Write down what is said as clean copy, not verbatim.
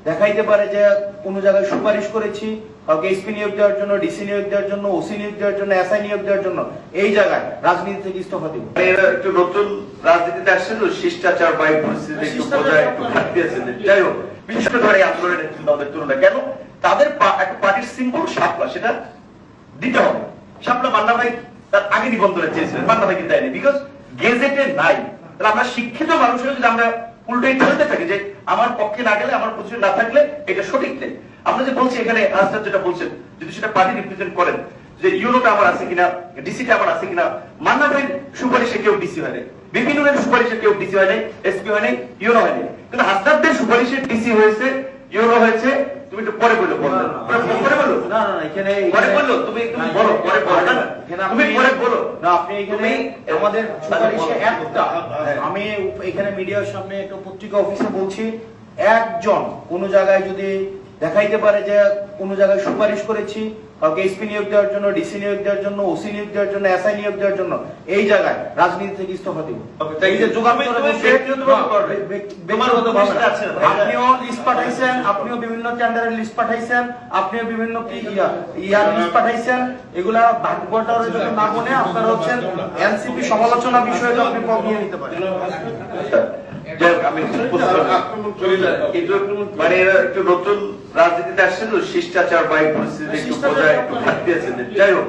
দেখাইতে পারে যে কোন জায়গায় সুপারিশ করেছি, কাউকে এসপি নিয়োগ দেওয়ার জন্য, ডিসি নিয়োগ দেওয়ার জন্য, ওসি নিয়োগ দেওয়ার জন্য, এসআই নিয়োগ দেওয়ার জন্য, এই জায়গায় রাজনীতি থেকে ইস্তফা দিব। এরা একটু নতুন রাজনীতিতে আসছে তো, শিষ্টাচার বা পরিস্থিতি একটু বোঝায় একটু ঘাটতি আছে। যাই হোক, বিশেষ করে আন্দোলনের নেতৃত্ব আমাদের তুলনা কেন তাদের একটা পার্টির সিম্বল শাপলা, সেটা দিতে হবে। শাপলা মান্না ভাই তার আগে নিবন্ধনে চেয়েছিলেন, মান্না ভাই কিন্তু দেয়নি, বিকজ গেজেটে নাই। তাহলে আমরা শিক্ষিত মানুষের যদি আমরা উল্টোই চলতে থাকি যে আমার পক্ষে না গেলে, আমার পজিশন না থাকলে এটা সঠিক নেই। আমরা যে বলছি এখানে আজহার যেটা বলছেন, যদি সেটা পার্টি রিপ্রেজেন্ট করেন যে ইউনোটা আমার আছে কিনা, ডিসিটা আমার আছে কিনা, মান্না ভাইয়ের সুপারিশে কেউ ডিসি হয় নাই, বিপিনের সুপারিশে কেউ ডিসি হয় নাই, এসপি হয় নাই, ইউনো হয় নাই, কিন্তু হাসনাতদের সুপারিশে ডিসি হয়েছে, ইউনো হয়েছে। তুমি একটু পরে বললো, পরে বলো না না, এখানে পরে বললো, তুমি বলো পরে বলো না, তুমি পরে বলো না। আপনি এখানে আমাদের সুপারিশে একটা, আমি এখানে মিডিয়ার সামনে একটা পত্রিকা অফিসে বলছি, একজন কোন জায়গায় যদি দেখাইতে পারে যে কোন জায়গায় সুপারিশ করেছি, কাউকে এসপি নিয়োগ দেওয়ার জন্য, ডিসি নিয়োগ দেওয়ার জন্য, ওসি নিয়োগ দেওয়ার জন্য, এসআই নিয়োগ দেওয়ার জন্য, এই জায়গায় রাজনীতি থেকে ইস্তফা দিব। এই যে আপনিও লিস্ট পাঠাইছেন, আপনিও বিভিন্ন টেন্ডারের লিস্ট পাঠাইছেন, আপনিও বিভিন্ন কি ইয়ার লিস্ট পাঠাইছেন, এগুলা ভাগ্যটার জন্য না বলে আপনারা হচ্ছেন এনসিপি সমালোচনা বিষয়ে আপনি পদ নিয়ে নিতে পারেন। আমি মানে এরা একটু নতুন রাজনীতিতে আসছে তো, শিষ্টাচার বা পরিস্থিতি একটু বোঝায় একটু ঘাটতি আছে। যাই হোক,